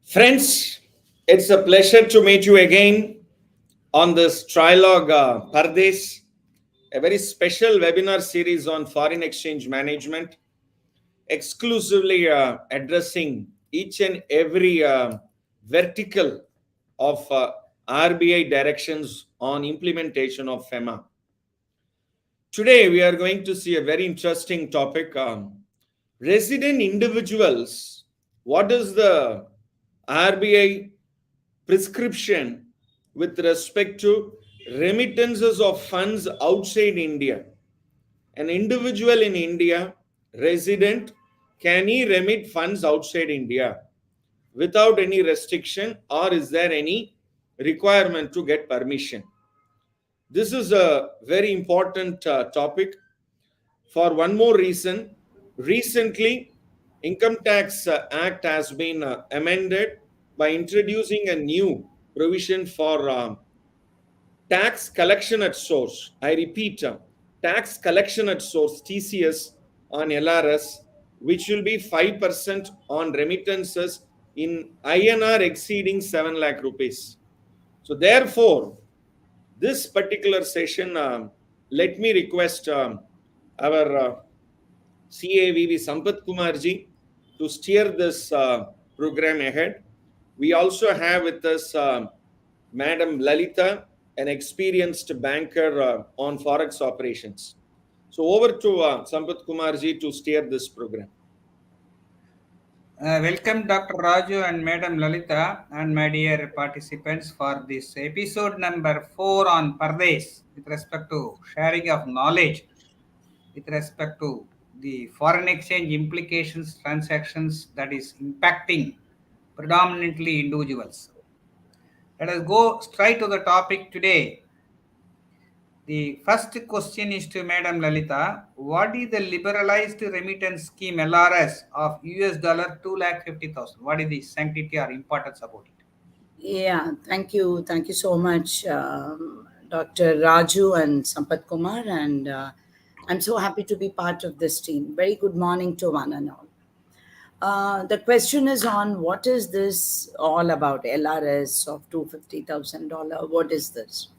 Friends, it's a pleasure to meet you again on this Trialogue PARDES, a very special webinar series on foreign exchange management, exclusively addressing each and every vertical of RBI directions on implementation of FEMA. Today, we are going to see a very interesting topic. Resident individuals, what is the RBI prescription with respect to remittances of funds outside India? An individual in India, resident, can he remit funds outside India without any restriction, or is there any requirement to get permission? This is a very important topic for one more reason. Recently, Income Tax Act has been amended by introducing a new provision for tax collection at source. I repeat, tax collection at source TCS on LRS, which will be 5% on remittances in INR exceeding 7 lakh rupees. So therefore, this particular session, let me request our CAVV Sampath Kumarji to steer this program ahead. We also have with us Madam Lalita, an experienced banker on forex operations. So over to Sampath Kumarji to steer this program. Welcome Dr. Raju and Madam Lalita and my dear participants for this episode number 4 on PARDES with respect to sharing of knowledge with respect to the foreign exchange implications transactions that is impacting predominantly individuals. Let us go straight to the topic today. The first question is to Madam Lalita. What is the Liberalized Remittance Scheme LRS of US dollar 2,50,000? What is the sanctity or importance about it? Yeah, thank you. Thank you so much, Dr. Raju and Sampath Kumar. And I'm so happy to be part of this team. Very good morning to one and all. The question is on what is this all about? LRS of $250,000. What is this?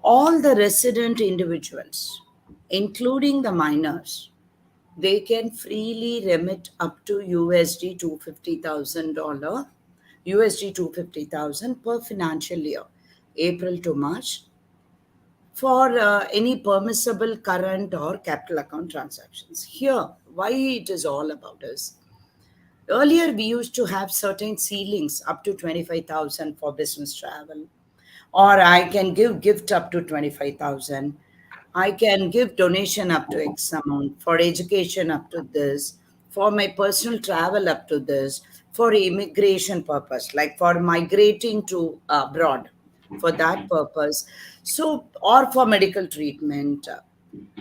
All the resident individuals, including the minors, they can freely remit up to USD $250,000, USD 250,000 per financial year, April to March, for any permissible current or capital account transactions. Here, why it is all about is, earlier we used to have certain ceilings up to 25,000 for business travel, or I can give gift up to 25,000. I can give donation up to X amount, for education up to this, for my personal travel up to this, for immigration purpose, like for migrating to abroad, for that purpose. So, or for medical treatment,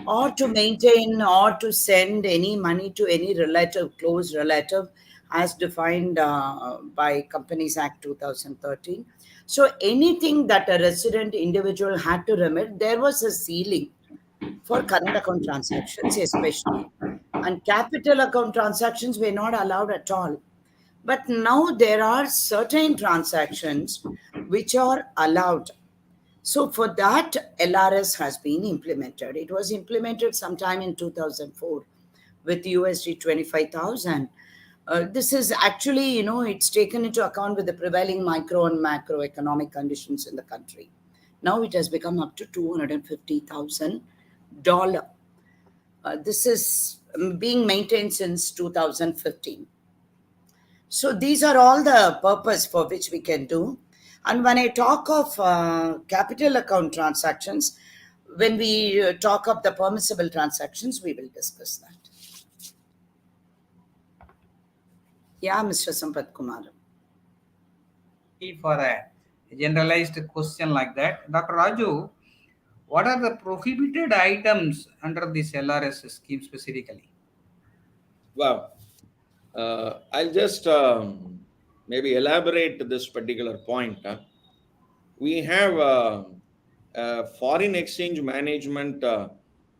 or to maintain or to send any money to any relative, close relative, as defined by Companies Act 2013. So anything that a resident individual had to remit, there was a ceiling for current account transactions especially. And capital account transactions were not allowed at all. But now there are certain transactions which are allowed. So for that, LRS has been implemented. It was implemented sometime in 2004 with USD 25,000. This is actually, it's taken into account with the prevailing micro and macroeconomic conditions in the country. Now it has become up to $250,000. This is being maintained since 2015. So these are all the purpose for which we can do. And when I talk of capital account transactions, when we talk of the permissible transactions, we will discuss that. Yeah, Mr. Sampath Kumar. For a generalized question like that, Dr. Raju, what are the prohibited items under this LRS scheme specifically? Wow. I'll just maybe elaborate this particular point. We have foreign exchange management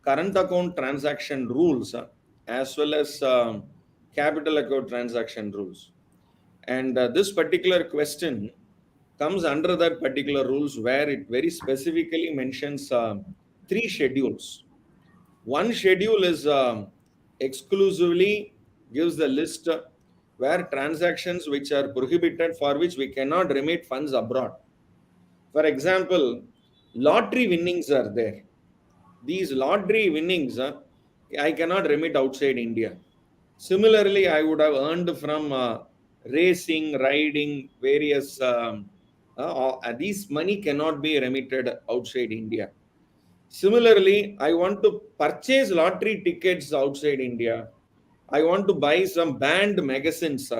current account transaction rules as well as capital account transaction rules. And this particular question comes under that particular rules where it very specifically mentions three schedules. One schedule is exclusively gives the list where transactions which are prohibited, for which we cannot remit funds abroad. For example, lottery winnings are there. These lottery winnings, I cannot remit outside India. Similarly, I would have earned from racing, riding, various. These money cannot be remitted outside India. Similarly, I want to purchase lottery tickets outside India. I want to buy some banned magazines.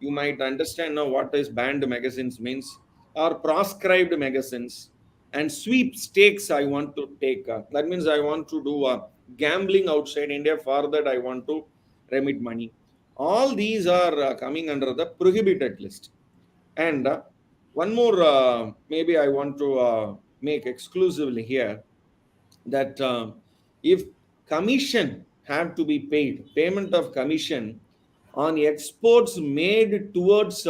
You might understand now what is banned magazines means, or proscribed magazines. And sweepstakes I want to take. That means I want to do gambling outside India. For that, I want to remit money. All these are coming under the prohibited list. And one more, maybe I want to make exclusively here, that if commission have to be paid, payment of commission on exports made towards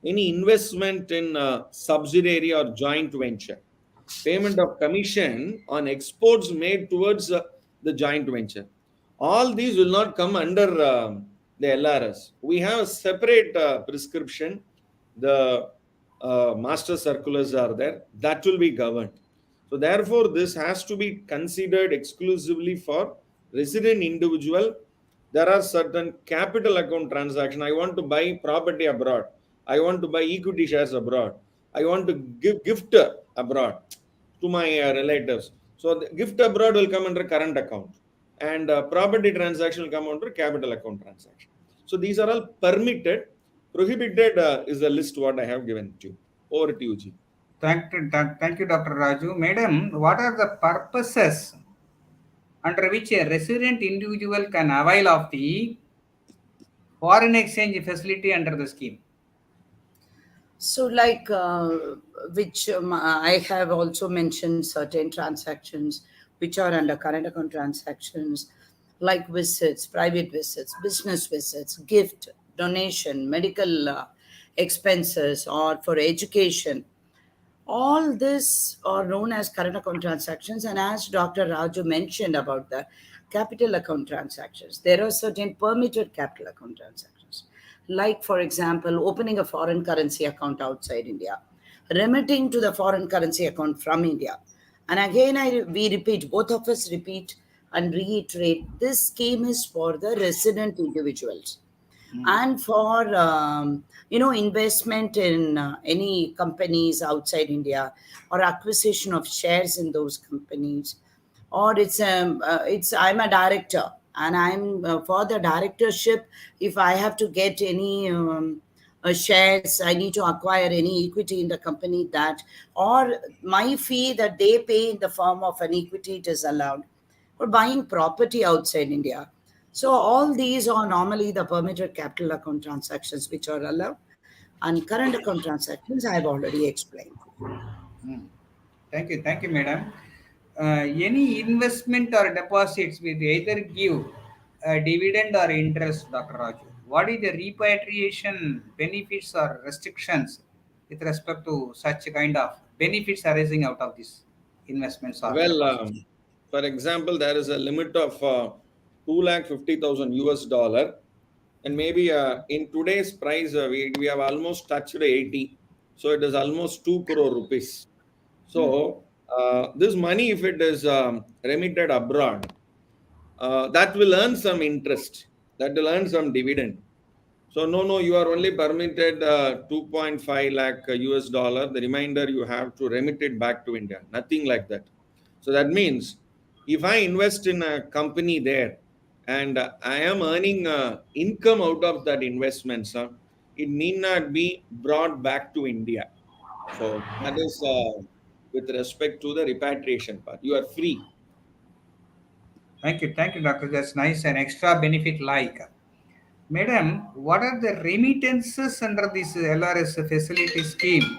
any investment in subsidiary or joint venture, payment of commission on exports made towards the joint venture, all these will not come under the LRS. We have a separate prescription. The master circulars are there, that will be governed. So therefore, this has to be considered exclusively for resident individual. There are certain capital account transaction. I want to buy property abroad. I want to buy equity shares abroad. I want to give gift abroad to my relatives. So the gift abroad will come under current account, and property transaction will come under capital account transaction. So these are all permitted. Prohibited is the list what I have given to you. Over to you, Ji. Thank you, Dr. Raju. Madam, what are the purposes under which a resident individual can avail of the foreign exchange facility under the scheme? So, like which I have also mentioned certain transactions which are under current account transactions, like visits, private visits, business visits, gift, donation, medical expenses, or for education. All this are known as current account transactions. And as Dr. Raju mentioned about the capital account transactions, there are certain permitted capital account transactions. Like, for example, opening a foreign currency account outside India, remitting to the foreign currency account from India. And again, we repeat, both of us repeat and reiterate, this scheme is for the resident individuals. And for investment in any companies outside India, or acquisition of shares in those companies, or it's I'm a director, and I'm for the directorship, if I have to get any shares, I need to acquire any equity in the company, that or my fee that they pay in the form of an equity, it is allowed, or buying property outside India. So all these are normally the permitted capital account transactions which are allowed, and current account transactions I have already explained. Hmm. Thank you, madam. Any investment or deposits will either give dividend or interest, Dr. Raju. What is the repatriation benefits or restrictions with respect to such kind of benefits arising out of these investments or Well, deposits? for example, there is a limit of 250,000 US dollar, and maybe in today's price, we have almost touched 80, so it is almost 2 crore rupees. Hmm. So this money, if it is remitted abroad, that will earn some interest, that will earn some dividend. So no, you are only permitted 2.5 lakh US dollar. The remainder you have to remit it back to India. Nothing like that. So that means if I invest in a company there, and I am earning income out of that investment, sir, it need not be brought back to India. So that is with respect to the repatriation part. You are free. Thank you, doctor. That's nice. An extra benefit like. Madam, what are the remittances under this LRS facility scheme?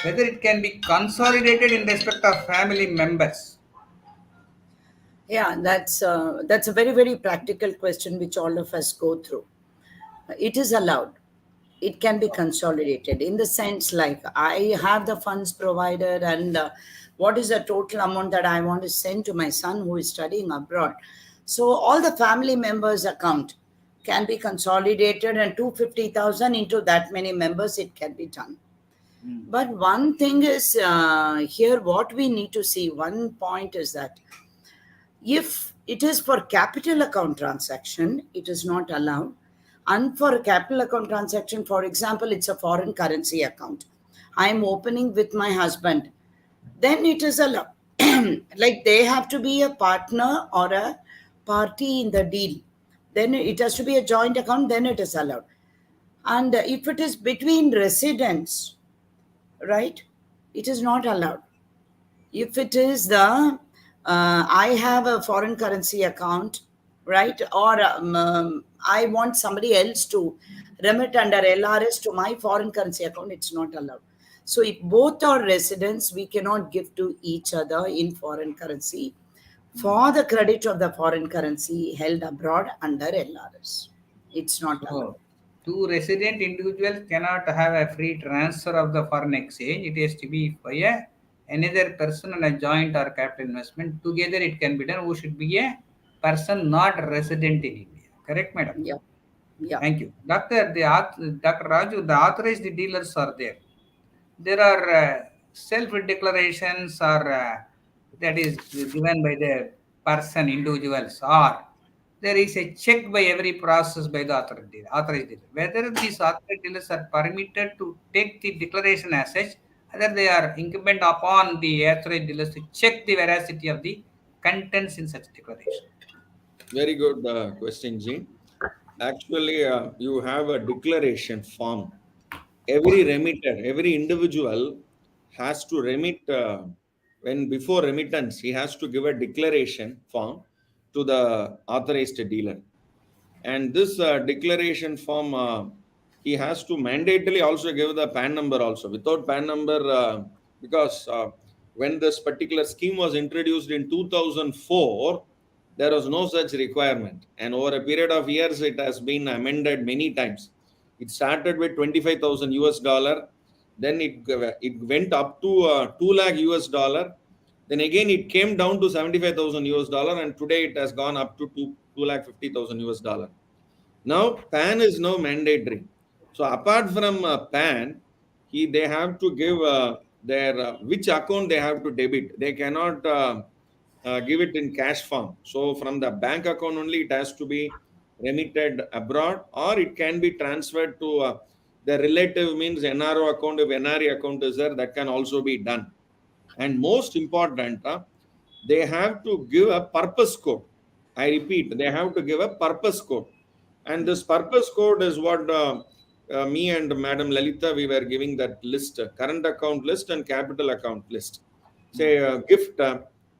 Whether it can be consolidated in respect of family members? Yeah, that's a very, very practical question which all of us go through. It is allowed. it can be consolidated in the sense like I have the funds provided and what is the total amount that I want to send to my son who is studying abroad. So all the family members' account can be consolidated and 250,000 into that many members, it can be done. But one thing is here, what we need to see, one point is that if it is for capital account transaction, it is not allowed. And for a capital account transaction, for example, it's a foreign currency account. I am opening with my husband, then it is allowed. Like they have to be a partner or a party in the deal. Then it has to be a joint account, then it is allowed. And if it is between residents, right, it is not allowed. If it is the I have a foreign currency account, right, or I want somebody else to remit under LRS to my foreign currency account, it's not allowed. So if both are residents, we cannot give to each other in foreign currency for the credit of the foreign currency held abroad under LRS. It's not allowed. So, two resident individuals cannot have a free transfer of the foreign exchange. It has to be by another person and a joint or capital investment. Together it can be done. Who should be a person not resident in India. Correct, madam? Yeah. Yeah. Thank you. Dr. Dr. Raju, the authorized dealers are there. There are self-declarations or that is given by the person, individuals, or there is a check by every process by the authorized dealer. Whether these authorized dealers are permitted to take the declaration as such, whether they are incumbent upon the authorized dealers to check the veracity of the contents in such declaration. Very good question, Jean. Actually, you have a declaration form. Every remitter, every individual has to remit when before remittance, he has to give a declaration form to the authorized dealer. And this declaration form, he has to mandatorily also give the PAN number also. Without PAN number, because when this particular scheme was introduced in 2004, there was no such requirement. And over a period of years, it has been amended many times. It started with 25,000 US dollar. Then it went up to 2 lakh US dollar. Then again, it came down to 75,000 US dollar. And today it has gone up to 2 lakh 50,000 US dollar. Now, PAN is now mandatory. So apart from PAN, they have to give their which account they have to debit. They cannot give it in cash form. So from the bank account only, it has to be remitted abroad, or it can be transferred to the relative, means NRO account. If NRE account is there, that can also be done. And most important, they have to give a purpose code. I repeat, they have to give a purpose code. And this purpose code is what me and Madam Lalita, we were giving that list, current account list and capital account list. Say gift,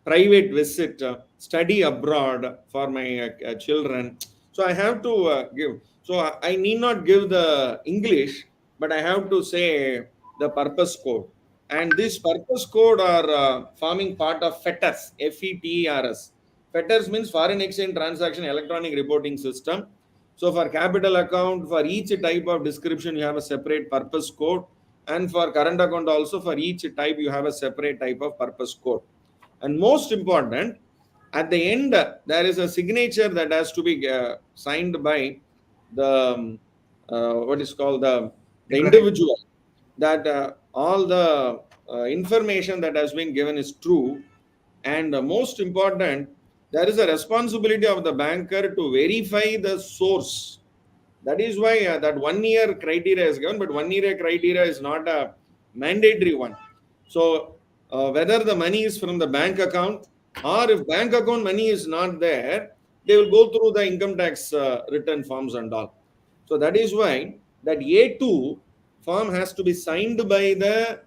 private visit, study abroad for my children. So I have to give. So I need not give the English, but I have to say the purpose code. And this purpose code are forming part of FETERS, FETERS. FETERS means Foreign Exchange Transaction Electronic Reporting System. So for capital account, for each type of description, you have a separate purpose code. And for current account also, for each type, you have a separate type of purpose code. And most important, at the end, there is a signature that has to be signed by the, what is called the individual, that all the information that has been given is true. And most important, there is a responsibility of the banker to verify the source. That is why that 1 year criteria is given, but 1 year criteria is not a mandatory one. So whether the money is from the bank account, or if bank account money is not there, they will go through the income tax return forms and all. So that is why that A2 form has to be signed by the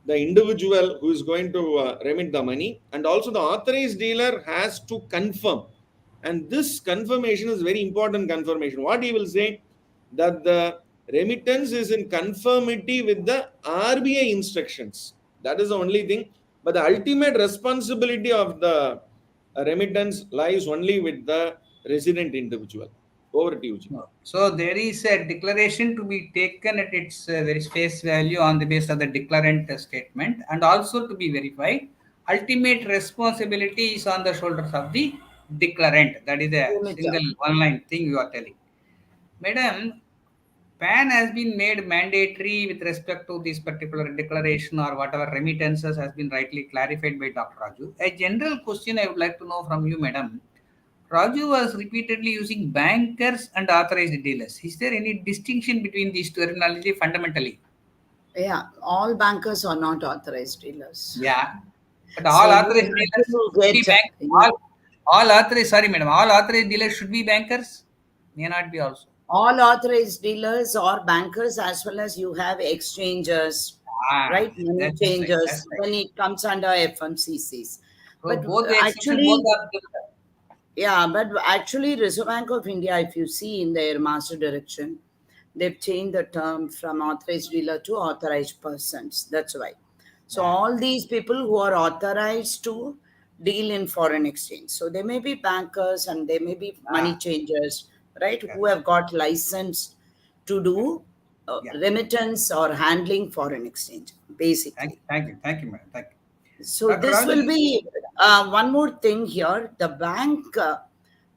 individual who is going to remit the money, and also the authorized dealer has to confirm. And this confirmation is very important confirmation. What he will say, that the remittance is in conformity with the RBI instructions. That is the only thing. But the ultimate responsibility of the remittance lies only with the resident individual. Over to you, Ji. So there is a declaration to be taken at its very face value on the basis of the declarant statement, and also to be verified. Ultimate responsibility is on the shoulders of the declarant. That is a Remitter. single one-line thing you are telling. Madam, PAN has been made mandatory with respect to this particular declaration or whatever remittances has been rightly clarified by Dr. Raju. A general question I would like to know from you, madam. Raju was repeatedly using bankers and authorized dealers. Is there any distinction between these two terminology fundamentally? Yeah, all bankers are not authorized dealers. Yeah. But So all you authorized have dealers to should be get, all authorized, sorry madam, all authorized dealers should be bankers? May not be also. all authorized dealers or bankers, as well as you have exchangers, Ah, right? Money that's right. changers That's right. when it comes under FMCCs. So But both the exception, both actually, are good. yeah, but actually, Reserve Bank of India, if you see in their master direction, they've changed the term from authorized dealer to authorized persons. That's why. So Yeah, all these people who are authorized to deal in foreign exchange. So they may be bankers and they may be money ah, changers, right? Who correct, have got license to correct. do Yeah. remittance or handling foreign exchange, basically. Thank you, madam. Thank you. So Dr. this Raju, will be one more thing here. The bank,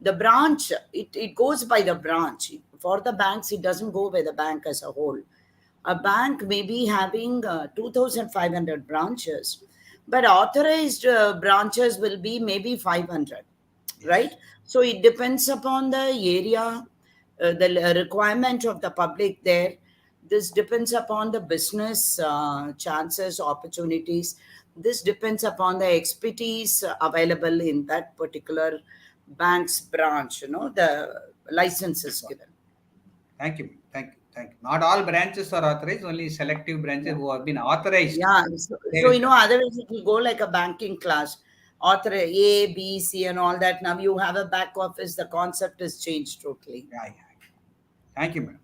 the branch, it goes by the branch. For the banks, it doesn't go by the bank as a whole. A bank may be having 2,500 branches, but authorized branches will be maybe 500, right? yes, So it depends upon the area, the requirement of the public there. This depends upon the business chances, opportunities. This depends upon the expertise available in that particular bank's branch, the licenses given. thank you, thank you, thank you. Not all branches are authorized, only selective branches Yeah. who have been authorized. Yeah. They So, will come. otherwise it will go like a banking class, author A, B, C, and all that. Now you have a back office, the concept is changed totally. Yeah, yeah. Thank you, madam.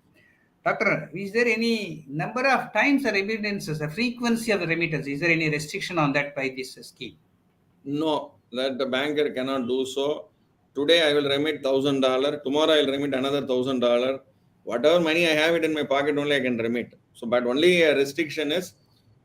Doctor, is there any number of times the remittances, the frequency of the remittance, is there any restriction on that by this scheme? No, that the banker cannot do so. Today I will remit $1,000. Tomorrow I will remit another $1,000. Whatever money I have it in my pocket, only I can remit. So, but only a restriction is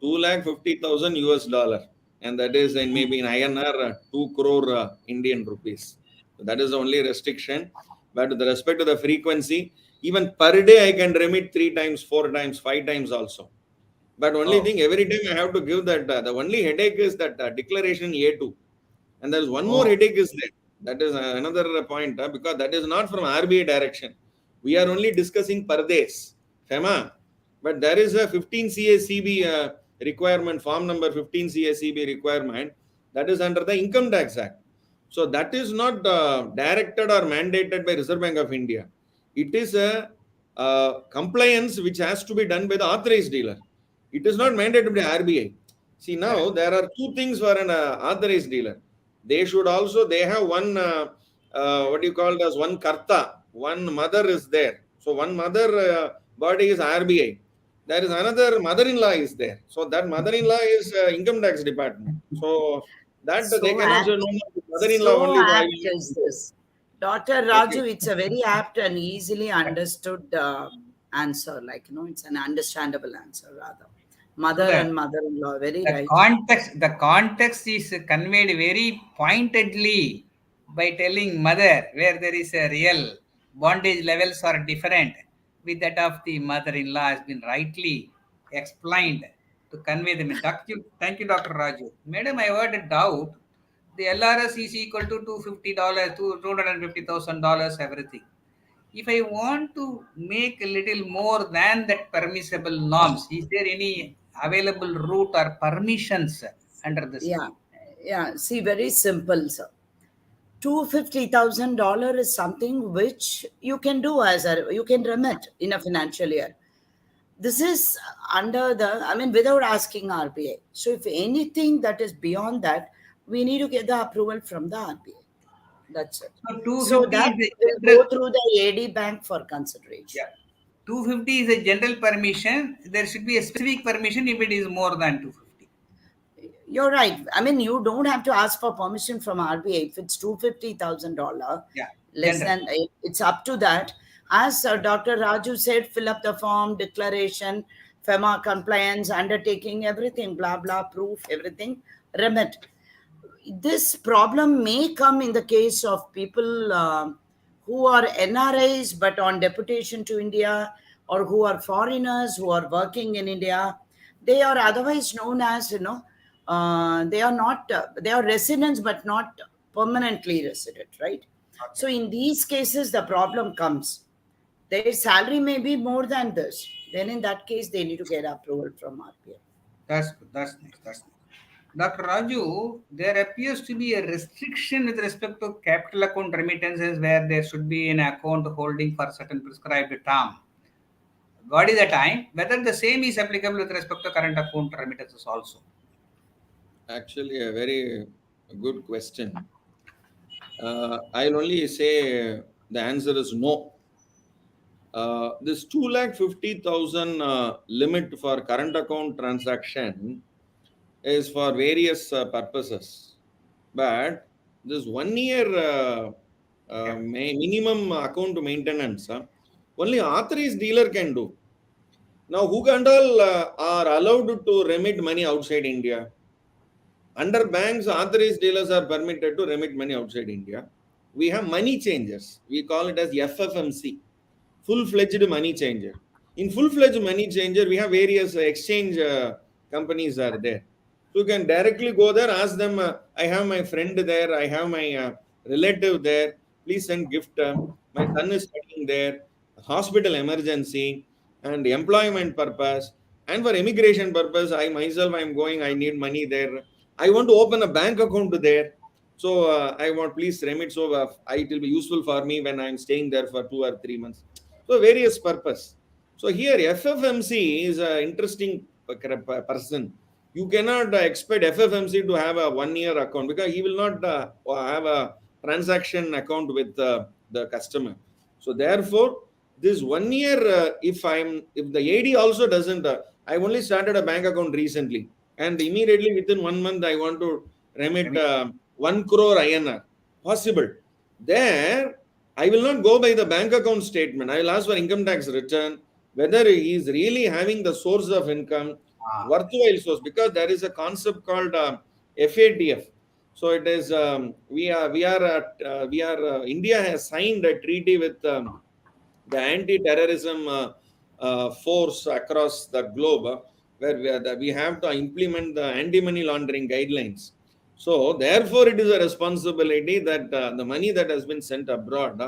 2,50,000 US dollar, and that is in maybe in INR 2 crore Indian rupees. So that is the only restriction. But with respect to the frequency, even per day I can remit 3 times, 4 times, 5 times also. But only Oh, thing, every time I have to give that, the only headache is that declaration A2. And there's one more oh, headache is there. That is another point, because that is not from RBI direction. We are only discussing PARDES, FEMA. But there is a 15 CACB requirement, form number 15 CACB requirement, that is under the Income Tax Act. So that is not directed or mandated by Reserve Bank of India. It is a compliance which has to be done by the authorized dealer. It is not mandated by RBI. See, now correct. there are two things for an authorized dealer. They should also, they have one, what do you call it as one karta, one mother is there. So one mother body is RBI. There is another mother-in-law is there. So that mother-in-law is income tax department. So that they So cannot say, apt, no, no, mother-in-law so only. So I apt is will. this. Dr. Okay. Raju, it's a very apt and easily understood answer. Like, it's an understandable answer rather. So Mother and mother-in-law, very right. the context is conveyed very pointedly by telling mother where there is a real bondage levels are different with that of the mother-in-law has been rightly explained to convey them. Thank you, Dr. Raju. Madam, I heard a doubt. The LRS is equal to $250, $250,000, everything. If I want to make a little more than that permissible norms, is there any available route or permissions under the Yeah. scheme? Yeah. See, very simple, sir. $250,000 is something which you can do you can remit in a financial year. This is under without asking RBI. So if anything that is beyond that, we need to get the approval from the RBI. That's it. So So 250 that is a will general, go through the AD bank for consideration. yeah. 250 is a general permission. There should be a specific permission if it is more than 250. You're right. You don't have to ask for permission from RBI if it's $250,000 Yeah, less general. than it's up to that. As Dr. Raju said, fill up the form, declaration, FEMA compliance, undertaking, everything, blah, blah, proof, everything, remit. This problem may come in the case of people who are NRIs but on deputation to India, or who are foreigners who are working in India. They are otherwise known as, they are not, they are residents but not permanently resident, right? So Okay. in these cases, the problem comes. Their salary may be more than this. Then in that case, they need to get approval from RPF. That's good. That's nice. That's nice. Dr. Raju, there appears to be a restriction with respect to capital account remittances where there should be an account holding for certain prescribed term. What is the time? Whether the same is applicable with respect to current account remittances also. Actually, a very good question. I'll only say the answer is no. This 250,000 limit for current account transaction is for various purposes. But this 1 year Yeah. minimum account maintenance, only authorized dealer can do. Now, who and all are allowed to remit money outside India? Under banks, authorized dealers are permitted to remit money outside India. We have money changers. We call it as FFMC, full-fledged money changer. In full-fledged money changer, we have various exchange companies are there. So you can directly go there, ask them, I have my friend there, I have my relative there, please send gift. My son is studying there, hospital emergency, and employment purpose. And for immigration purpose, I myself, I'm going, I need money there. I want to open a bank account there. So I want please remit. So it will be useful for me when I'm staying there for 2 or 3 months. So various purpose. So here FFMC is an interesting person. You cannot expect FFMC to have a 1 year account because he will not have a transaction account with the customer. So therefore, this 1 year, if the AD also doesn't, I only started a bank account recently, and immediately within 1 month I want to remit Remit. 1 crore INR. Possible. There, I will not go by the bank account statement. I will ask for income tax return, whether he is really having the source of income, Ah, worthwhile source, because there is a concept called FATF. So it is India has signed a treaty with the anti-terrorism force across the globe, where we have to implement the anti-money laundering guidelines. So therefore, it is a responsibility that the money that has been sent abroad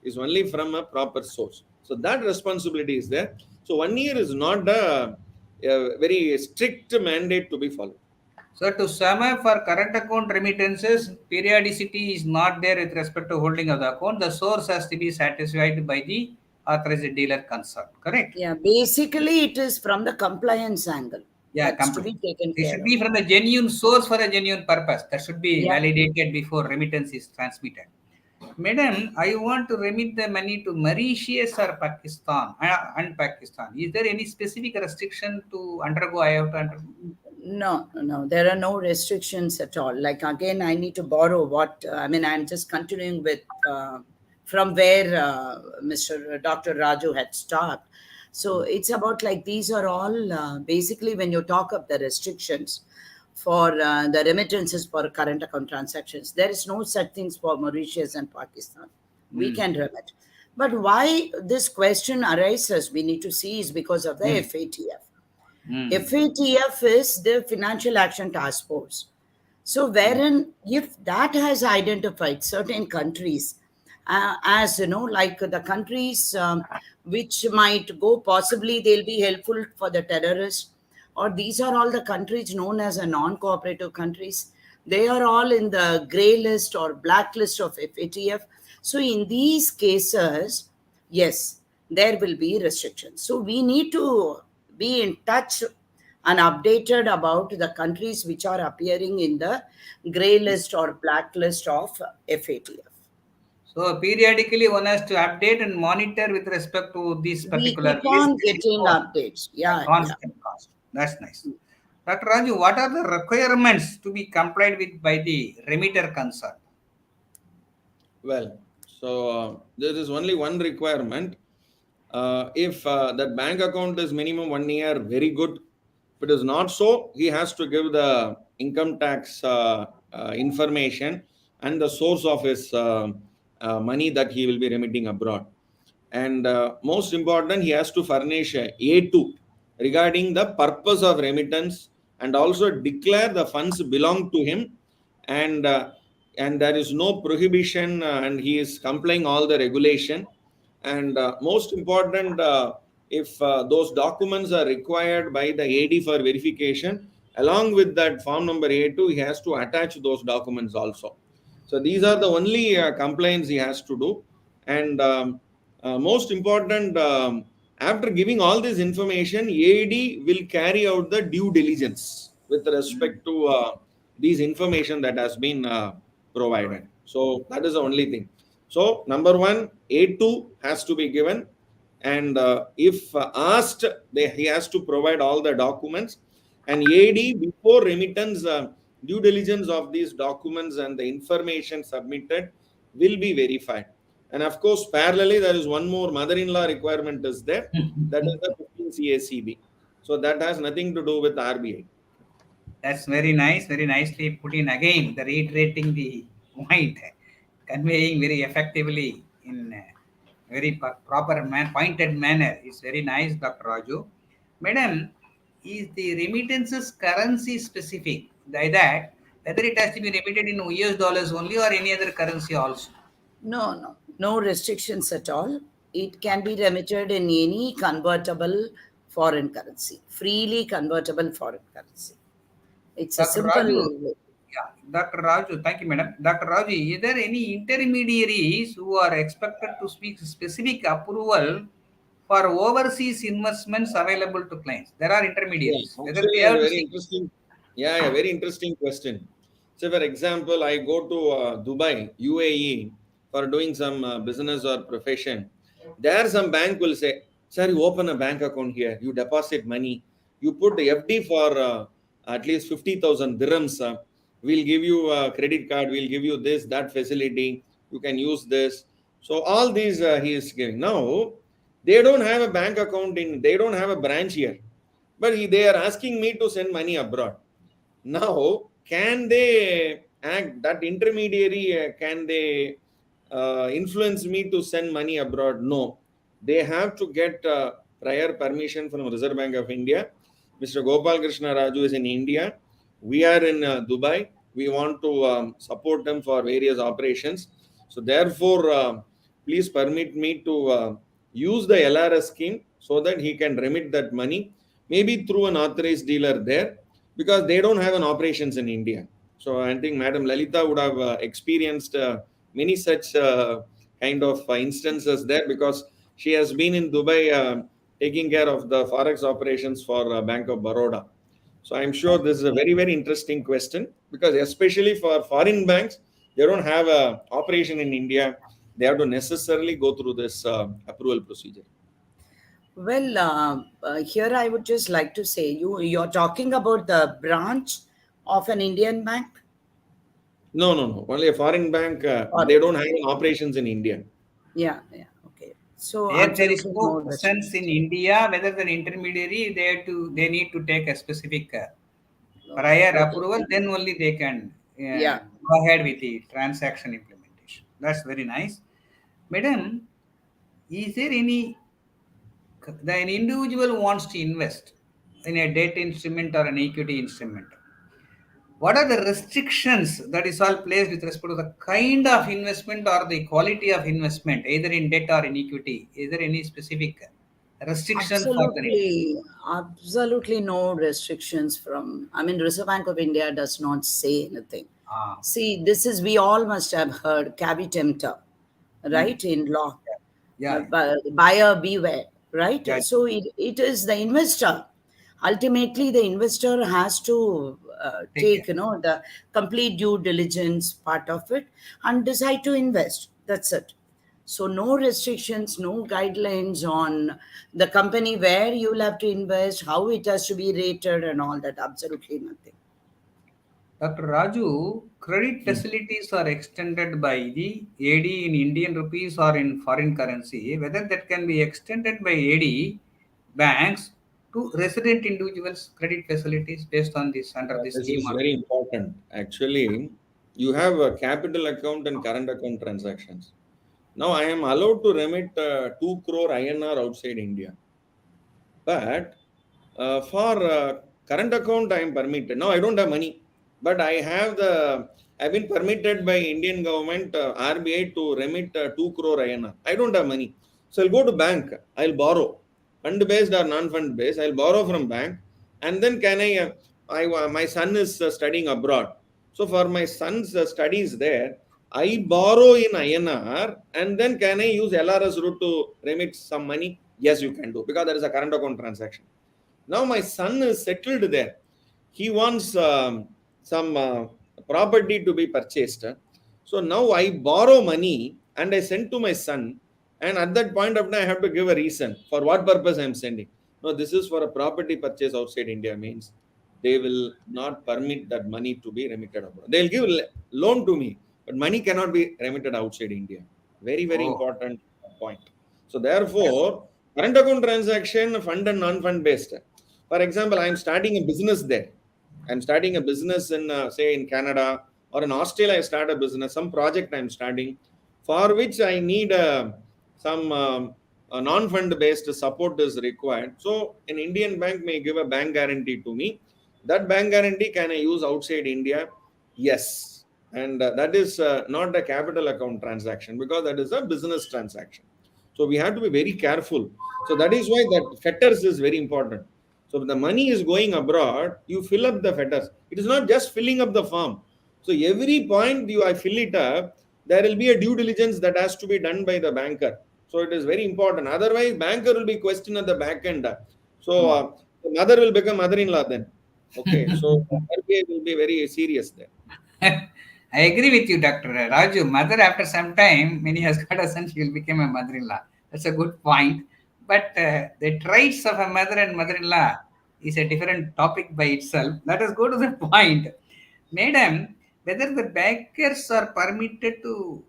is only from a proper source. So that responsibility is there. So 1 year is not a very strict mandate to be followed. so to sum up, for current account remittances, periodicity is not there with respect to holding of the account. The source has to be satisfied by the authorized dealer concerned. Correct? Yeah, basically it is from the compliance angle Yeah, that's to complete. be taken It care should of. be from a genuine source for a genuine purpose. That should be Yeah. validated before remittance is transmitted. Madam, I want to remit the money to Mauritius or Pakistan and Pakistan. Is there any specific restriction to undergo? I have to undergo. No, no, there are no restrictions at all. Like again, I need to borrow what I mean. I'm just continuing with from where Mr. Dr. Raju had stopped. So it's about like these are all basically when you talk of the restrictions for the remittances for current account transactions. There is no such things for Mauritius and Pakistan. We Hmm. can remit. But why this question arises, we need to see, is because of the Hmm. FATF. Hmm. FATF is the Financial Action Task Force. So, wherein if that has identified certain countries as like the countries which might go, possibly they'll be helpful for the terrorists, or these are all the countries known as a non-cooperative countries. They are all in the grey list or blacklist of FATF. So, in these cases, yes, there will be restrictions. So, we need to be in touch and updated about the countries which are appearing in the grey list or blacklist of FATF. So periodically one has to update and monitor with respect to this We particular keep list on getting before updates. a Yeah, yeah. constant cost. That's nice. Dr. Raju, what are the requirements to be complied with by the remitter concerned? Well, so there is only one requirement. If that bank account is minimum 1 year, very good. If it is not so, he has to give the income tax information and the source of his money that he will be remitting abroad. And most important, he has to furnish a A2 regarding the purpose of remittance, and also declare the funds belong to him, and there is no prohibition, and he is complying all the regulation. And most important, if those documents are required by the AD for verification, along with that form number A2, he has to attach those documents also. So these are the only compliance he has to do. And most important, after giving all this information, AD will carry out the due diligence with respect to these information that has been provided. So that is the only thing. So number one, A2 has to be given, and if asked, he has to provide all the documents. And AD, before remittance, due diligence of these documents and the information submitted will be verified. And of course, parallelly, there is one more mother-in-law requirement is there, that is the 15 CACB. So that has nothing to do with RBI. That's very nice, very nicely put in again, the reiterating the point, conveying very effectively in a very proper pointed manner. It's very nice, Dr. Raju. Madam, is the remittances currency specific? By that, whether it has to be remitted in US dollars only or any other currency also? No restrictions at all. It can be remitted in any convertible foreign currency, freely convertible foreign currency. It's a Dr. simple Raju, way. yeah, Dr. Raju, thank you, madam. Dr. Raju, is there any intermediaries who are expected to speak specific approval for overseas investments available to clients? There are Yeah, intermediaries. Whether actually, they a have to very seek. interesting, yeah, very interesting question. So, for example, I go to Dubai, UAE, for doing some business or profession. There, some bank will say, "Sir, you open a bank account here. You deposit money. You put the FD for at least 50,000 dirhams. We'll give you a credit card. We'll give you this, that facility. You can use this." So all these he is giving. Now, they don't have a bank account in. They don't have a branch here, but they are asking me to send money abroad. Now, can they act that intermediary? Can they influence me to send money abroad? No. They have to get prior permission from Reserve Bank of India. Mr. Gopal Krishna Raju is in India. We are in Dubai. We want to support them for various operations. So therefore, please permit me to use the LRS scheme so that he can remit that money, maybe through an authorized dealer there, because they don't have an operations in India. So I think Madam Lalita would have experienced many such kind of instances there, because she has been in Dubai taking care of the forex operations for Bank of Baroda. So I'm sure this is a very, very interesting question, because especially for foreign banks, they don't have a operation in India. They have to necessarily go through this approval procedure. Well, here I would just like to say you're talking about the branch of an Indian bank, No, no, no. Only a foreign bank. or They don't have operations in India. yeah, okay. So There, there is absolutely no no presence in restrictions. India. Whether the intermediary, they need to take a specific Okay, prior okay. approval. Then only they can Yeah. go ahead with the transaction implementation. That's very nice, madam. Is there any an individual wants to invest in a debt instrument or an equity instrument? What are the restrictions that is all placed with respect to the kind of investment or the quality of investment, either in debt or in equity? Is there any specific restriction for the? Absolutely no restrictions from, I mean, Reserve Bank of India does not say anything. Ah, See, this is, we all must have heard caveat emptor, mm, right, in law. yeah, Buyer beware, right? yeah, So it is the investor. Ultimately, the investor has to take care. take, the complete due diligence part of it and decide to invest. That's it. So no restrictions, no guidelines on the company where you'll have to invest, how it has to be rated, and all that. Absolutely nothing. Dr. Raju, credit facilities are extended by the AD in Indian rupees or in foreign currency. Whether that can be extended by AD banks to resident individuals' credit facilities based on this under this This scheme is or very important. Actually, you have a capital account and current account transactions. Now, I am allowed to remit 2 crore INR outside India. But for current account, I am permitted. Now, I don't have money, but I've been permitted by Indian government, RBI, to remit 2 crore INR. I don't have money. So, I'll go to bank. I'll borrow. Fund based or non fund based, I'll borrow from bank. And then my son is studying abroad. So, for my son's studies there, I borrow in INR and then can I use LRS route to remit some money? Yes, you can do because there is a current account transaction. Now my son is settled there. He wants some property to be purchased. So now I borrow money and I send to my son. And at that point of time, I have to give a reason for what purpose I am sending. No, this is for a property purchase outside India means they will not permit that money to be remitted abroad. They'll give loan to me, but money cannot be remitted outside India. Very, very oh, important point. So yes. therefore, current account transaction, fund and non-fund based. For example, I'm starting a business there. I'm starting a business in, say, in Canada or in Australia. I start a business, some project I'm starting, for which I need some a non-fund based support is required. So, an Indian bank may give a bank guarantee to me. That bank guarantee can I use outside India? Yes, and that is not a capital account transaction because that is a business transaction. So we have to be very careful. So that is why that fetters is very important. So if the money is going abroad, you fill up the fetters. It is not just filling up the form. So every point I fill it up, there will be a due diligence that has to be done by the banker. So it is very important. Otherwise, banker will be questioned at the back end. So the mother will become mother-in-law then. Okay, so RBI will be very serious there. I agree with you, Dr. Raju. Mother, after some time, when he has got a son, she will become a mother-in-law. That's a good point. But the traits of a mother and mother-in-law is a different topic by itself. Let us go to the point. Madam, whether the bankers are permitted to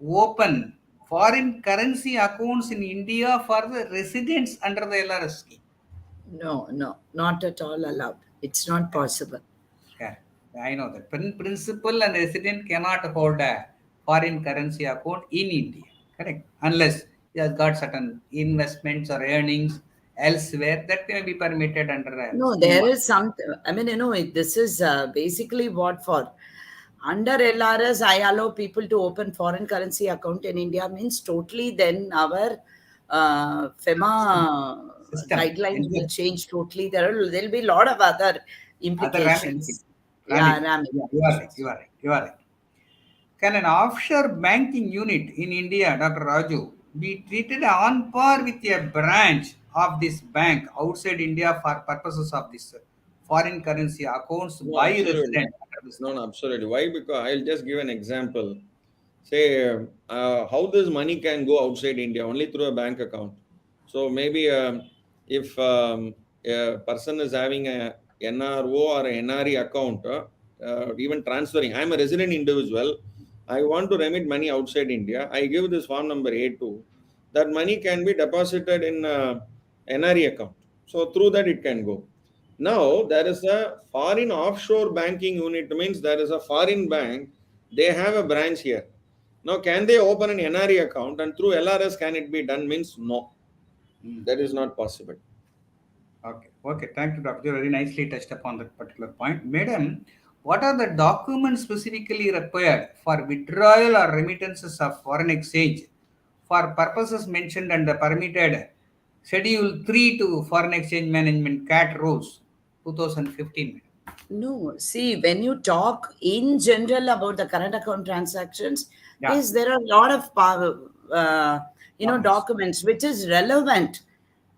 open foreign currency accounts in India for the residents under the LRS scheme. No, no, not at all allowed. It's not possible. Correct. I know that. Principal and resident cannot hold a foreign currency account in India. Correct. Unless he has got certain investments or earnings elsewhere that may be permitted under a No, scheme. there is some, I mean, this is basically what for. Under LRS, I allow people to open foreign currency account in India means totally then our FEMA System. guidelines will change totally. There'll be a lot of other Other implications. ramifications. Yeah, Yeah, you are right. You are right. You are right. Can an offshore banking unit in India, Dr. Raju, be treated on par with a branch of this bank outside India for purposes of this foreign currency accounts No, by absolutely. resident under the No, scheme? no, absolutely. Why? Because I'll just give an example. Say how this money can go outside India only through a bank account. So maybe if a person is having a NRO or a NRE account, even transferring, I'm a resident individual. I want to remit money outside India. I give this form number A2. That money can be deposited in NRE account. So through that it can go. Now there is a foreign offshore banking unit means there is a foreign bank. They have a branch here. Now, can they open an NRE account and through LRS can it be done? Means no, Hmm. that is not possible. Okay, okay. Thank you, Doctor. You very nicely touched upon that particular point. Madam, what are the documents specifically required for withdrawal or remittances of foreign exchange for purposes mentioned and permitted Schedule 3 to Foreign Exchange Management CAT Rules 2015? no, see, when you talk in general about the current account transactions, Yeah, yes, there are a lot of documents. documents which is relevant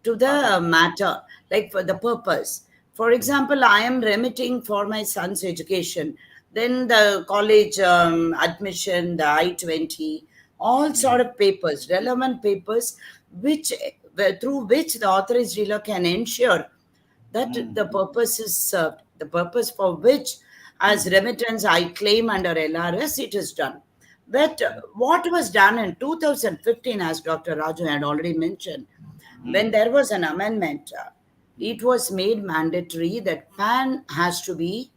to Okay. the matter, like for the purpose. For example, I am remitting for my son's education, then the college admission, the I-20, all Hmm. sort of papers, relevant papers, which through which the authorized dealer can ensure that Hmm. the purpose is served, the purpose for which as remittance I claim under LRS, it is done. But what was done in 2015, as Dr. Raju had already mentioned, when there was an amendment, it was made mandatory that PAN has to be,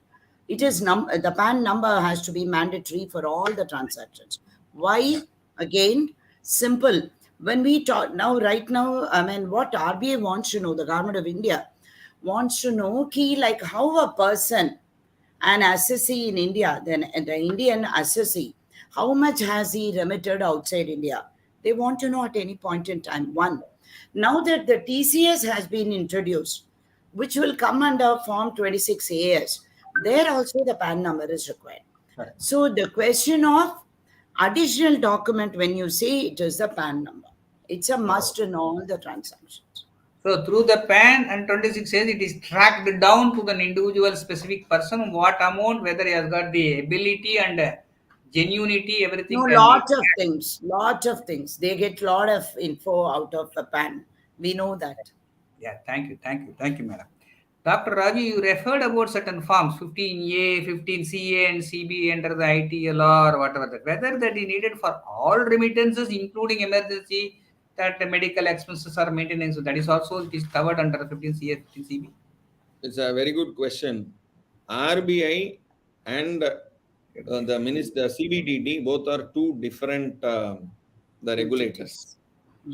the PAN number has to be mandatory for all the transactions. Why? Again, simple. When we talk now, right now, I mean, what RBI wants to know, the government of India wants to know, key like how a person, an assessee in India, then the Indian assessee, how much has he remitted outside India? They want to know at any point in time. One, now that the TCS has been introduced, which will come under Form 26 AS, there also the PAN number is required. Correct. So the question of additional document, when you say it is the PAN number, it's a must in all the transactions. So through the PAN and 26 says it is tracked down to an individual specific person, what amount, whether he has got the ability and genuinity, everything No, can be. lot of things. They get lot of info out of a PAN. We know that. Yeah, thank you, madam. Dr. Raju, you referred about certain forms, 15A, 15CA and CB under the ITL or whatever that. Whether that is needed for all remittances, including emergency, that the medical expenses are maintenance, so that is also it is covered under the 15CA, 15CB. It's a very good question. RBI and the CBDT both are two different the regulators.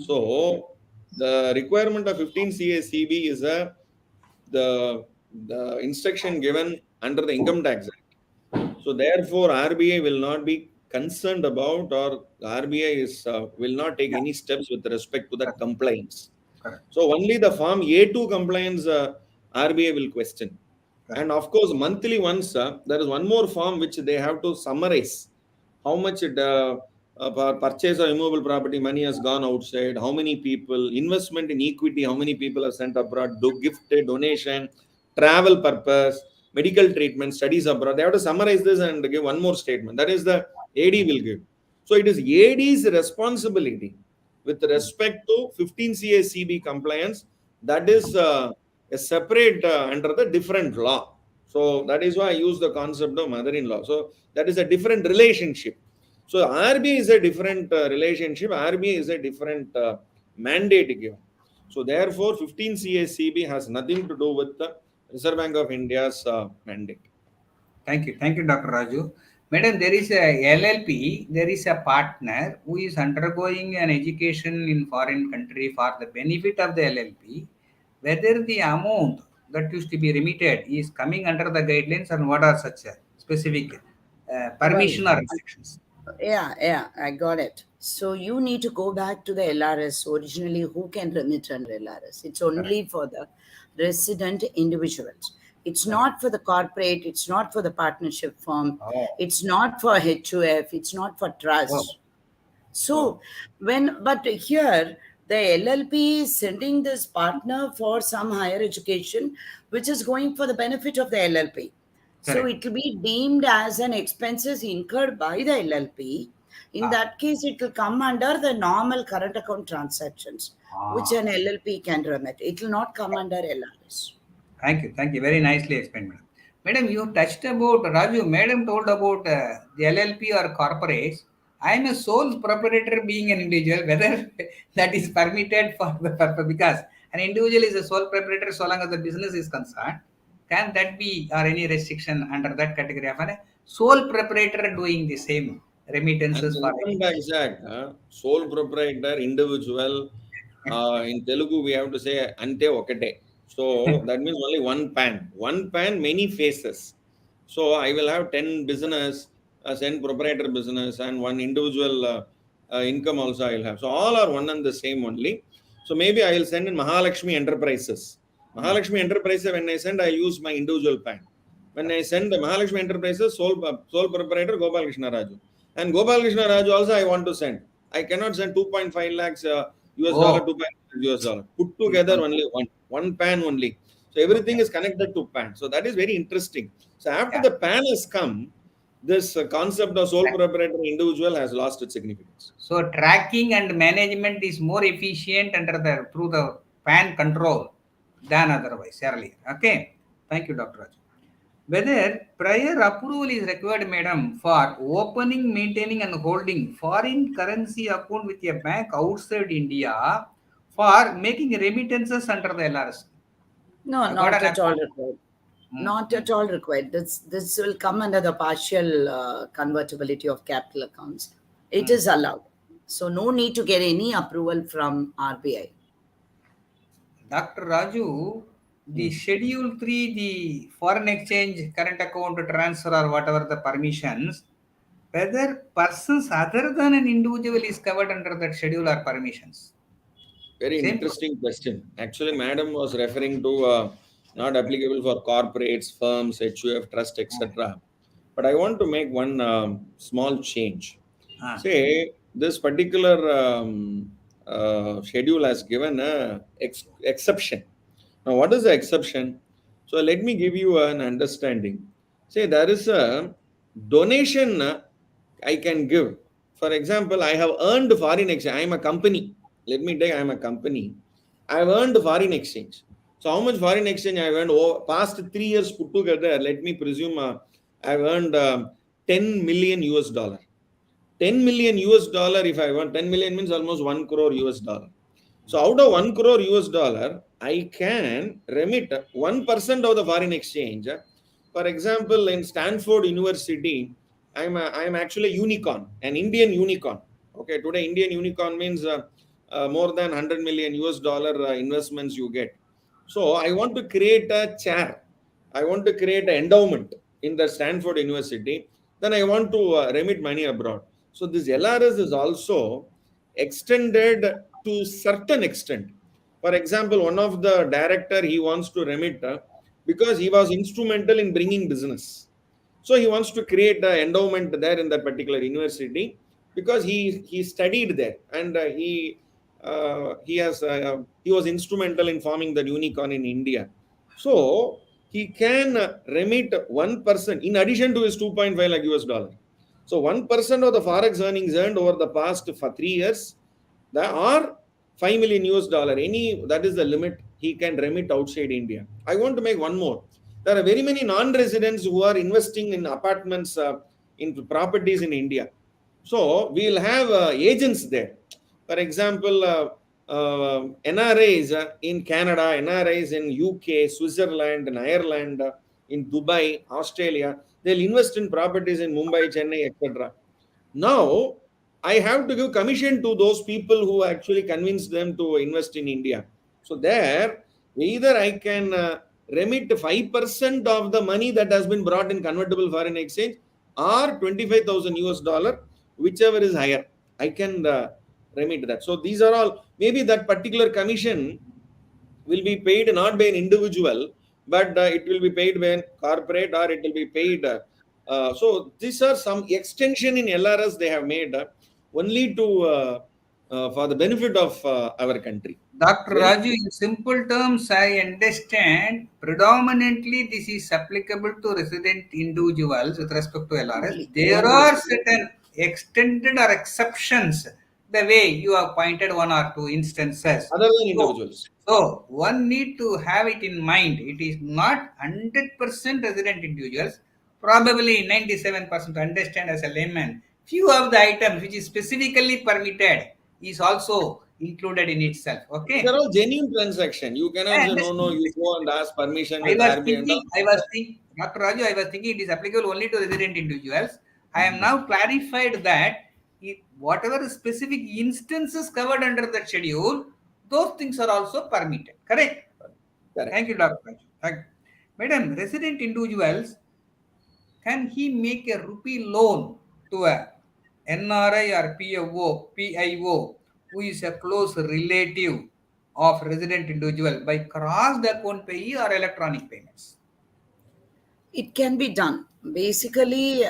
So the requirement of 15 CACB is the instruction given under the Income Tax Act. So therefore, RBI will not be concerned about, or RBI will not take any steps with respect to the compliance. Correct. So only the Form A2 compliance RBI will question. And of course, monthly once, there is one more form which they have to summarize how much purchase of immovable property money has gone outside, how many people, investment in equity, how many people have sent abroad, gift, donation, travel purpose, medical treatment, studies abroad. They have to summarize this and give one more statement. That is the AD will give. So it is AD's responsibility with respect to 15 CACB compliance. That is a separate under the different law. So that is why I use the concept of mother-in-law. So that is a different relationship. So RBI is a different relationship. RBI is a different mandate given. So therefore, 15 CACB has nothing to do with the Reserve Bank of India's mandate. Thank you, Dr. Raju. Madam, there is a LLP, there is a partner who is undergoing an education in foreign country for the benefit of the LLP. Whether the amount that used to be remitted is coming under the guidelines and what are such specific permission or restrictions? Yeah, I got it. So you need to go back to the LRS. Originally, who can remit under LRS? It's only for the resident individuals. It's not for the corporate. It's not for the partnership firm. Oh. It's not for HUF. It's not for trust. So but here the LLP is sending this partner for some higher education, which is going for the benefit of the LLP. So it will be deemed as an expenses incurred by the LLP. In that case, it will come under the normal current account transactions, which an LLP can remit. It will not come under LRS. Thank you. Very nicely explained, madam. Madam, you touched about, Raju, madam told about the LLP or corporates. I am a sole proprietor being an individual, whether that is permitted for the purpose, because an individual is a sole proprietor so long as the business is concerned. Can that be, or any restriction under that category of a sole proprietor doing the same remittances for Income Tax Act, sole proprietor, individual, in Telugu we have to say ante okate. So that means only one pan, many faces. So I will have 10 business, 10 proprietor business and one individual income also I will have. So all are one and the same only. So maybe I will send in Mahalakshmi Enterprises. Mahalakshmi Enterprises, when I send, I use my individual pan. When I send the Mahalakshmi Enterprises, sole proprietor Gopal Krishna Raju. And Gopal Krishna Raju also I want to send. I cannot send 2.5 lakhs US dollar, 2.5 US dollar. Put together only one pan only. So everything is connected to PAN. So that is very interesting. So after the PAN has come, this concept of sole proprietor individual has lost its significance. So tracking and management is more efficient through the PAN control than otherwise earlier. Okay. Thank you, Dr. Raju. whether prior approval is required, madam, for opening, maintaining, and holding foreign currency account with a bank outside India for making remittances under the LRS. No, I got not an at all approval. required. Not at all required. This will come under the partial convertibility of capital accounts. It is allowed. So no need to get any approval from RBI. Dr. Raju, the Schedule 3, the foreign exchange current account transfer or whatever the permissions, whether persons other than an individual is covered under that schedule or permissions. Very Same. interesting question. Actually, madam was referring to not applicable for corporates, firms, HUF, trust, etc. But I want to make one small change. Ah. Say this particular schedule has given a exception. Now, what is the exception? So let me give you an understanding. Say there is a donation I can give. For example, I have earned foreign exchange. I am a company. Let me take I am a company. I have earned foreign exchange. So how much foreign exchange I have earned? Oh, past 3 years put together, let me presume I have earned 10 million US dollar. 10 million US dollar, if I want 10 million means almost 1 crore US dollar. So out of 1 crore US dollar, I can remit 1% of the foreign exchange. For example, in Stanford University, I'm actually a unicorn, an Indian unicorn. Okay, today Indian unicorn means more than 100 million US dollar investments you get. So I want to create a chair. I want to create an endowment in the Stanford University. Then I want to remit money abroad. So this LRS is also extended to certain extent. For example, one of the director he wants to remit because he was instrumental in bringing business. So he wants to create an endowment there in that particular university because he studied there and he was instrumental in forming the unicorn in India. So he can remit 1% in addition to his 2.5 lakh US dollar. So 1% of the forex earnings earned over the past for 3 years, there are 5 million US dollar. Any that is the limit he can remit outside India. I want to make one more. There are very many non-residents who are investing in apartments, in properties in India. So we'll have agents there. For example, NRIs in Canada, NRIs in UK, Switzerland, and Ireland, in Dubai, Australia. They'll invest in properties in Mumbai, Chennai, etc. Now, I have to give commission to those people who actually convince them to invest in India. So there, either I can remit 5% of the money that has been brought in convertible foreign exchange or 25,000 US dollar, whichever is higher. I can remit that. So these are all, maybe that particular commission will be paid not by an individual, but it will be paid by a corporate or it will be paid. So these are some extension in LRS they have made only to for the benefit of our country. Dr. Very Raju, in simple terms, I understand predominantly this is applicable to resident individuals with respect to LRS. Only, There only. are certain extended or exceptions, the way you have pointed one or two instances. other than So, individuals. so one need to have it in mind. It is not 100% resident individuals, probably 97% understand as a layman. Few of the items which is specifically permitted is also included in itself. These are Okay. all genuine transaction. You cannot I say no, no. understand. You go and ask permission I with was RBI. thinking, Dr. Raju, I was thinking it is applicable only to resident individuals. I am now clarified that whatever specific instances covered under that schedule, those things are also permitted. Correct? Correct. Thank you, Dr. Raju. Thank you. Madam, resident individuals, can he make a rupee loan to a NRI or PIO who is a close relative of resident individual by crossed account payee or electronic payments? It can be done. Basically,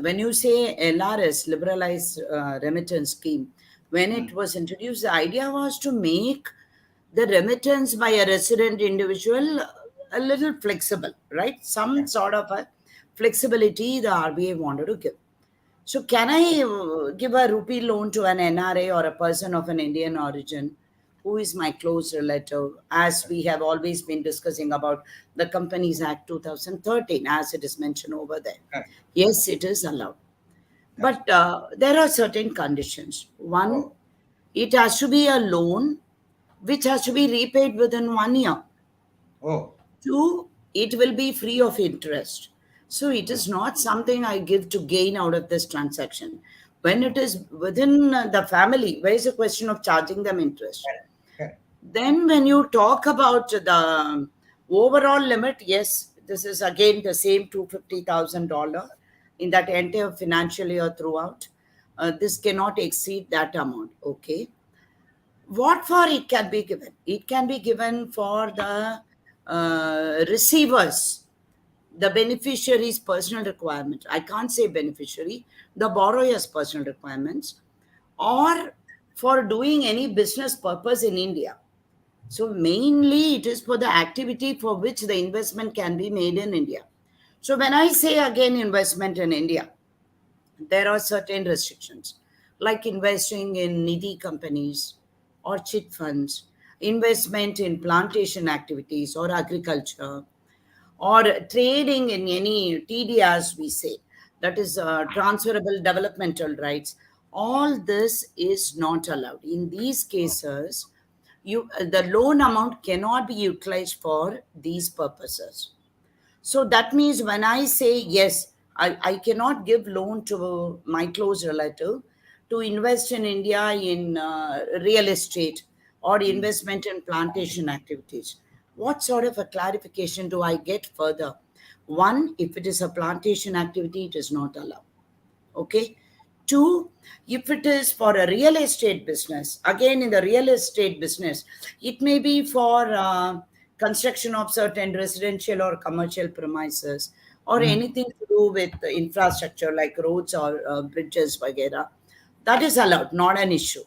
when you say LRS, Liberalized Remittance Scheme, when it was introduced, the idea was to make the remittance by a resident individual a little flexible, right? Some sort of a flexibility the RBI wanted to give. So, can I give a rupee loan to an NRA or a person of an Indian origin? who is my close relative, as we have always been discussing about the Companies Act 2013, as it is mentioned over there. Correct. Yes, it is allowed. That's But there are certain conditions. One, oh, it has to be a loan which has to be repaid within 1 year. oh, Two, it will be free of interest. So it is not something I give to gain out of this transaction. When it is within the family, where is the question of charging them interest? correct, correct. Then, when you talk about the overall limit, yes, this is again the same $250,000 in that entire financial year throughout. This cannot exceed that amount. Okay. What for it can be given? It can be given for the receivers, the beneficiary's personal requirement. I can't say beneficiary, the borrower's personal requirements, or for doing any business purpose in India. So mainly it is for the activity for which the investment can be made in India. So when I say again investment in India, there are certain restrictions like investing in nidhi companies or chit funds, investment in plantation activities or agriculture, or trading in any TDRs, we say, that is transferable developmental rights. All this is not allowed. In these cases, the loan amount cannot be utilized for these purposes. So that means when I say yes, I cannot give loan to my close relative to invest in India in real estate or investment in plantation activities. What sort of a clarification do I get further? One, if it is a plantation activity, it is not allowed. Okay. Two, if it is for a real estate business, again in the real estate business, it may be for construction of certain residential or commercial premises, or anything to do with the infrastructure like roads or bridges, vagera. That is allowed, not an issue.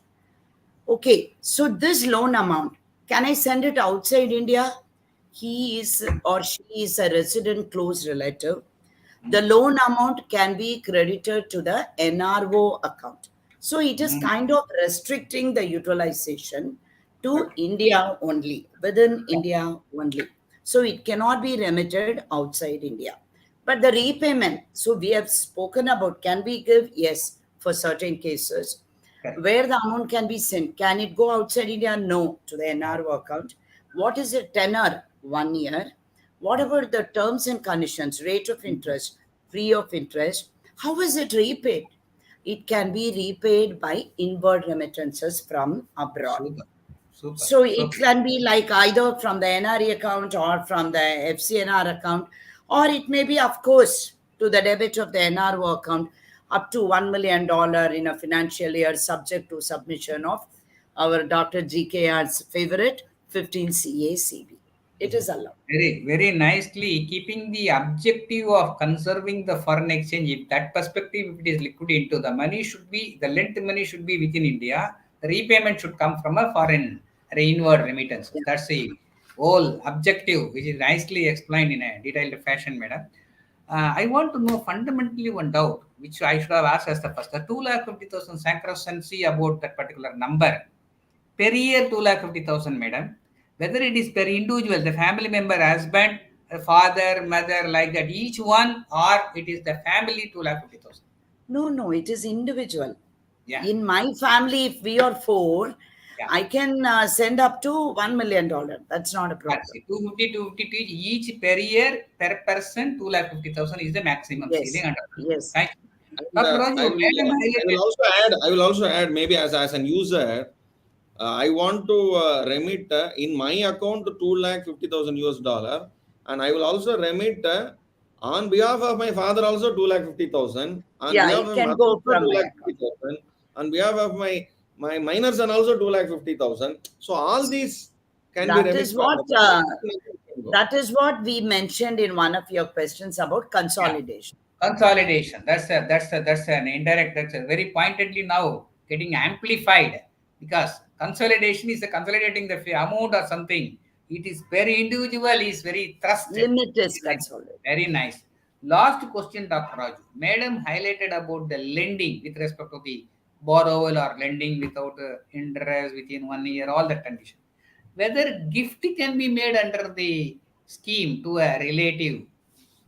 Okay, so this loan amount, can I send it outside India? He is or she is a resident close relative. The loan amount can be credited to the NRO account. So it is kind of restricting the utilization to Correct. India only, within India only. So it cannot be remitted outside India. But the repayment, so we have spoken about, can we give? Yes, for certain cases. Correct. Where the amount can be sent. Can it go outside India? No, to the No. NRO account. What is the tenor? 1 year. What about the terms and conditions, rate of interest, free of interest? How is it repaid? It can be repaid by inward remittances from abroad. Super, super, So it super. can be like either from the NRE account or from the FCNR account, or it may be, of course, to the debit of the NRO account up to $1 million in a financial year, subject to submission of our Dr. GKR's favorite 15 CACB. It is allowed. Very, very nicely keeping the objective of conserving the foreign exchange. If that perspective, if it is liquid into the money should be, the lent money should be within India. The repayment should come from a foreign inward remittance. Yeah. That's the whole objective, which is nicely explained in a detailed fashion, madam. I want to know fundamentally one doubt, which I should have asked as the first. The 2,50,000 sacrosancy about that particular number. Per year 2,50,000, madam. Whether it is per individual, the family member, husband, father, mother, like that, each one, or it is the family 2,50,000. No, it is individual. Yeah, In my family, if we are four, yeah. I can send up to $1 million. That's not a That's problem. it. 250, 250 each per year, per person, 2,50,000 is the maximum ceiling. Yes, Under. yes. Thank you. And Dr. Raju, madam I will highlighted. also add. I will also add. Maybe as an user, I want to remit in my account 2,50,000 US dollar, and I will also remit on behalf of my father also 2,50,000, on Yeah, behalf it of my can mother go also from my account. 2,50,000, on behalf of my minor son also 2,50,000. So all these can be That is remitted. what we mentioned in one of your questions about Yeah. consolidation. Consolidation. That's an indirect. That's a very pointedly now getting amplified, because consolidation is the consolidating the amount or something. It is very individual. Is very trusted. Limit is consolidated. Very nice. Last question, Dr. Raju. Madam highlighted about the lending with respect to the borrowal or lending without interest within 1 year, all that condition. Whether gift can be made under the scheme to a relative,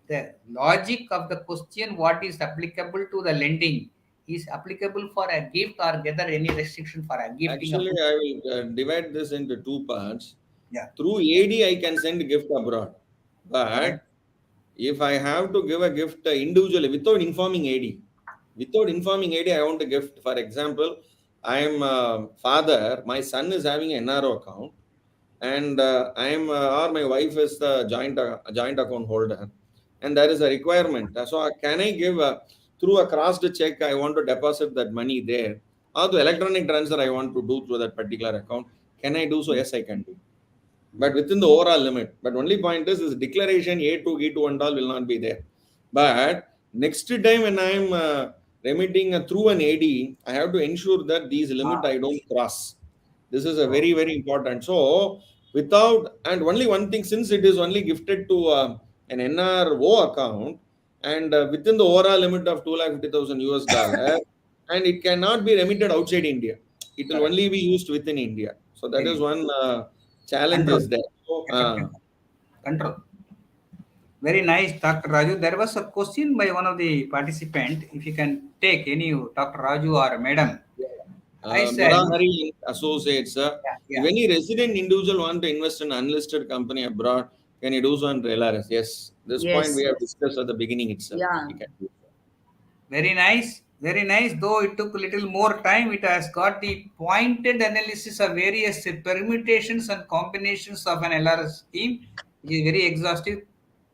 the logic of the question, what is applicable to the lending, is applicable for a gift, or whether any restriction for a gifting of. Actually, I will divide this into two parts. Yeah. Through AD, I can send gift abroad. Okay. But if I have to give a gift individually without informing AD, I want a gift. For example, I am a father, my son is having an NRO account, and I am, or my wife is the joint account holder, and there is a requirement. So, can I give through a crossed check? I want to deposit that money there, or the electronic transfer I want to do through that particular account. Can I do so? Yes, I can do, but within the overall limit. But only point is declaration A2, E2 and all will not be there. But next time when I am remitting through an AD, I have to ensure that these limit I don't cross. This is a very, very important. So without, and only one thing, since it is only gifted to an NRO account, and within the overall limit of 250,000 US dollar, and it cannot be remitted outside India. It will Correct. only be used within India. So that is one challenge Control. is there. So, Effective control. Very nice, Dr. Raju. There was a question by one of the participant. If you can take any, Dr. Raju or Madam. I said, Murari Associates, yeah. if any resident individual want to invest in unlisted company abroad, can he do so under LRS? Yes. This point we have discussed at the beginning itself. Yeah. We can do so. Very nice. Very nice. Though it took a little more time, it has got the pointed analysis of various permutations and combinations of an LRS scheme. It is very exhaustive.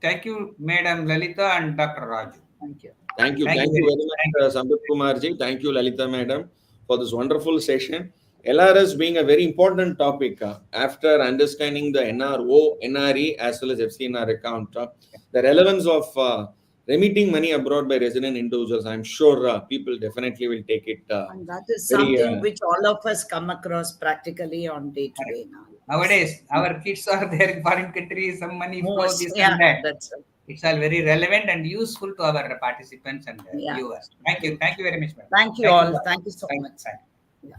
Thank you, Madam Lalita and Dr. Raju. Thank you. Thank you. Thank Thank you you very very much. Thank you. much, Sambit Kumar ji. Thank you, Lalita Madam, for this wonderful session. LRS being a very important topic after understanding the NRO, NRE as well as FCNR account, the relevance of remitting money abroad by resident individuals, I'm sure people definitely will take it. And that is very, something which all of us come across practically on day to day now. Nowadays, our kids are there in foreign countries, some money flows, this Yeah, and that. that's right. It's all very relevant and useful to our participants and Yeah. viewers. Thank you. Thank you very much, madam. Thank you all. Thank you so much. Thank you.